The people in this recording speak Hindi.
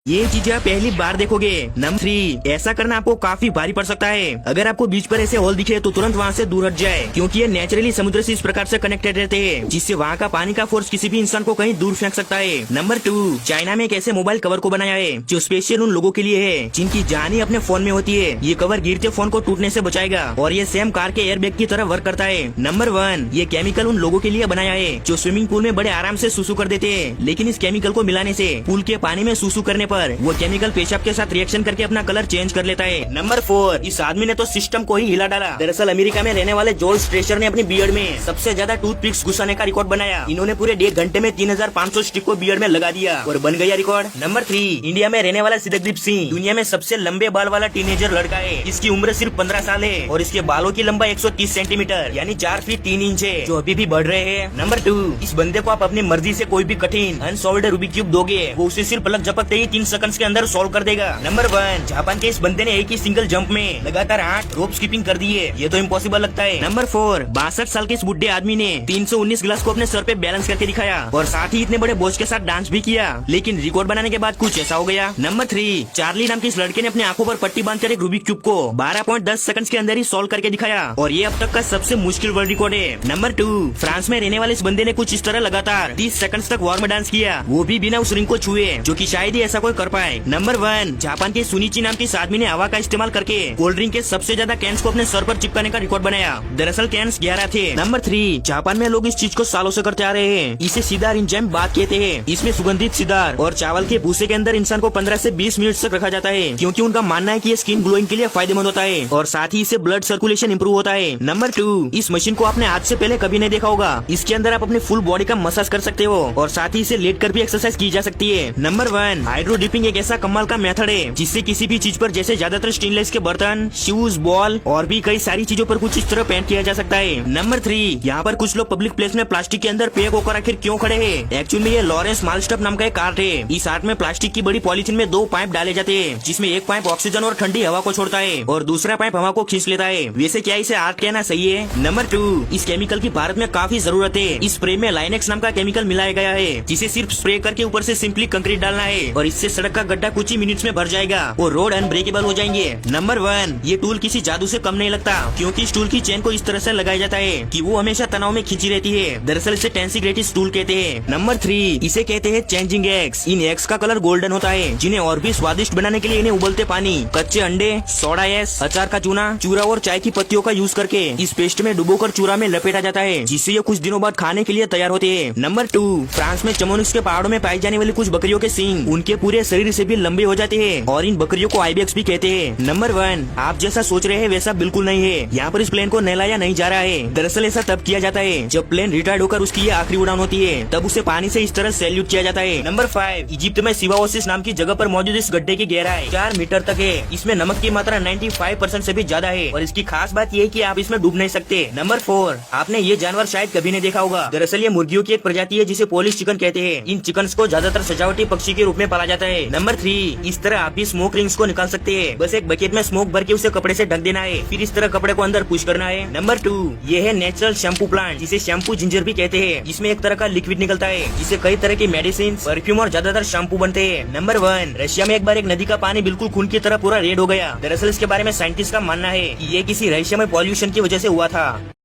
ये चीजें आप पहली बार देखोगे। नंबर 3, ऐसा करना आपको काफी भारी पड़ सकता है। अगर आपको बीच पर ऐसे होल दिखे तो तुरंत वहाँ से दूर हट जाए, क्योंकि ये नेचुरली समुद्र से इस प्रकार से कनेक्टेड रहते हैं, जिससे वहाँ का पानी का फोर्स किसी भी इंसान को कहीं दूर फेंक सकता है। नंबर 2, चाइना में एक ऐसे मोबाइल कवर को बनाया है जो स्पेशल उन लोगों के लिए है जिनकी जान ही अपने फोन में होती है। ये कवर गिरते फोन को टूटने से बचाएगा और ये सेम कार के एयरबैग की तरह वर्क करता है। नंबर 1, ये केमिकल उन लोगों के लिए बनाया है जो स्विमिंग पूल में बड़े आराम से सुसु कर देते हैं, लेकिन इस केमिकल को मिलाने से पूल के पानी में सुसु करने पर वो केमिकल पेशाब के साथ रिएक्शन करके अपना कलर चेंज कर लेता है। नंबर 4, इस आदमी ने तो सिस्टम को ही हिला डाला। दरअसल अमेरिका में रहने वाले जॉर्ज स्ट्रेचर ने अपनी बियर्ड में सबसे ज्यादा टूथपिक्स घुसाने का रिकॉर्ड बनाया। इन्होंने पूरे 1.5 घंटे में 3500 स्टिक को बियर्ड में लगा दिया और बन गया रिकॉर्ड। नंबर 3, इंडिया में रहने वाला सिद्धदीप सिंह दुनिया में सबसे लंबे बाल वाला टीनेजर लड़का है। इसकी उम्र सिर्फ 15 साल है और इसके बालों की लंबाई 130 सेंटीमीटर यानी 4 फीट 3 इंच है, जो अभी भी बढ़ रहे हैं। नंबर 2, इस बंदे को आप अपनी मर्जी से कोई भी कठिन अनसॉल्व्ड रूबिक क्यूब दोगे, वो उसे सिर्फ पलक झपकते ही 3 सेकंड्स के अंदर सॉल्व कर देगा। नंबर 1, जापान के इस बंदे ने एक ही सिंगल जंप में लगातार 8 रोप स्किपिंग कर दी है। ये तो इम्पॉसिबल लगता है। नंबर 4, 62 साल के इस बुढ़े आदमी ने 319 गिलास को अपने सर पे बैलेंस करके दिखाया और साथ ही इतने बड़े बोझ के साथ डांस भी किया, लेकिन रिकॉर्ड बनाने के बाद कुछ ऐसा हो गया। नंबर 3, चार्ली नाम के इस लड़के ने अपने आंखों पर पट्टी बांधकर एक रूबिक क्यूब को 12.10 सेकंड्स के अंदर ही सॉल्व करके दिखाया और ये अब तक का सबसे मुश्किल वर्ल्ड रिकॉर्ड है। नंबर 2, फ्रांस में रहने वाले इस बंदे ने कुछ इस तरह लगातार 30 सेकंड्स तक वार्म डांस किया, वो भी बिना उस रिंग को छुए, जो कि शायद ही ऐसा कोई कर पाए। नंबर 1, जापान के सुनिची नाम के इस आदमी ने हवा का इस्तेमाल करके कोल्ड ड्रिंक के सबसे ज्यादा कैंस को अपने सर पर चिपकाने का रिकॉर्ड बनाया। दरअसल कैंस 11 थे। नंबर 3, जापान में लोग इस चीज को सालों से करते आ रहे हैं। इसे सिदार इंजाइम बात कहते हैं। इसमें सुगंधित सिदार और चावल के भूसे के अंदर इंसान को 15 से 20 मिनट तक रखा जाता है, क्योंकि उनका मानना है कि ये स्किन ग्लोइंग के लिए फायदेमंद होता है और साथ ही इससे ब्लड सर्कुलेशन इंप्रूव होता है। नंबर 2, इस मशीन को आपने आज से पहले कभी नहीं देखा होगा। इसके अंदर आप अपनी फुल बॉडी का मसाज कर सकते हो और साथ ही इसे लेट कर भी एक्सरसाइज की जा सकती है। नंबर 1, हाइड्रो डिपिंग एक ऐसा कमाल का मेथड है जिससे किसी भी चीज पर, जैसे ज्यादातर स्टेनलेस के बर्तन, शूज, बॉल और भी कई सारी चीजों पर कुछ इस तरह पेंट किया जा सकता है। नंबर 3, यहाँ पर कुछ लोग पब्लिक प्लेस में प्लास्टिक के अंदर पैक होकर आखिर क्यों खड़े हैं? एक्चुअली में ये लॉरेंस मालस्टप नाम का एक आर्ट है। इस आर्ट में प्लास्टिक की बड़ी पॉलीथीन में 2 पाइप डाले जाते हैं, जिसमें एक पाइप ऑक्सीजन और ठंडी हवा को छोड़ता है और दूसरा पाइप हवा को खींच लेता है। वैसे क्या इसे आर्ट कहना सही है? नंबर 2, इस केमिकल की भारत में काफी जरूरत है। इस स्प्रे में लाइनेक्स नाम का केमिकल मिलाया गया है, जिसे सिर्फ स्प्रे करके ऊपर से सिंपली कंक्रीट डालना है और इससे सड़क का गड्ढा कुछ ही मिनट्स में भर जाएगा और रोड अनब्रेकेबल हो जाएंगे। नंबर 1, ये टूल किसी जादू से कम नहीं लगता, क्योंकि इस टूल की चेन को इस तरह से लगाया जाता है कि वो हमेशा तनाव में खींची रहती है। दरअसल इसे टेंसिग्रेटिस टूल कहते हैं। नंबर 3, इसे कहते हैं चेंजिंग एग्स। इन एग्स का कलर गोल्डन होता है, जिन्हें और भी स्वादिष्ट बनाने के लिए इन्हें उबलते पानी, कच्चे अंडे, सोडा एस, अचार का चूना, चूरा और चाय की पत्तियों का यूज करके इस पेस्ट में डुबोकर चूरा में लपेटा जाता है, जिससे ये कुछ दिनों बाद खाने के लिए तैयार होते हैं। नंबर 2, फ्रांस में चमोनिक्स के पहाड़ों में पाई जाने वाली कुछ बकरियों के सींग उनके पूरे शरीर से भी लंबे हो जाते हैं और इन बकरियों को आइबेक्स भी कहते हैं। नंबर 1, आप जैसा सोच रहे हैं वैसा बिल्कुल नहीं है। यहाँ पर इस प्लेन को नहलाया नहीं जा रहा है। दरअसल ऐसा तब किया जाता है जब प्लेन रिटायर्ड होकर उसकी ये आखिरी उड़ान होती है, तब उसे पानी से इस तरह सैल्यूट किया जाता है। नंबर 5, इजिप्ट में सिवा ओसिस नाम की जगह पर मौजूद इस गड्ढे की गहराई 4 मीटर तक है। इसमें नमक की मात्रा 95% से भी ज्यादा है और इसकी खास बात ये है कि आप इसमें डूब नहीं सकते। नंबर 4, आपने ये जानवर शायद कभी नहीं देखा होगा। दरअसल ये मुर्गियों की एक प्रजाति है जिसे पोलिश चिकन कहते हैं। इन चिकन्स को ज्यादातर सजावटी पक्षी के रूप में पाला जाता है। नंबर 3, इस तरह आप भी स्मोक रिंग्स को निकाल सकते हैं। बस एक बकेट में स्मोक भर के उसे कपड़े से ढक देना है, फिर इस तरह कपड़े को अंदर पुश करना है। नंबर 2, ये है नेचुरल शैम्पू प्लांट, जिसे शैम्पू जिंजर भी कहते हैं। इसमें एक तरह का लिक्विड निकलता है जिससे कई तरह की मेडिसिन, परफ्यूम और ज्यादातर शैम्पू बनते हैं। नंबर 1, रशिया में एक बार एक नदी का पानी बिल्कुल खून की तरह पूरा रेड हो गया। दरअसल इसके बारे में साइंटिस्ट का मानना है कि ये किसी रहस्यमय पॉल्यूशन की वजह से हुआ था।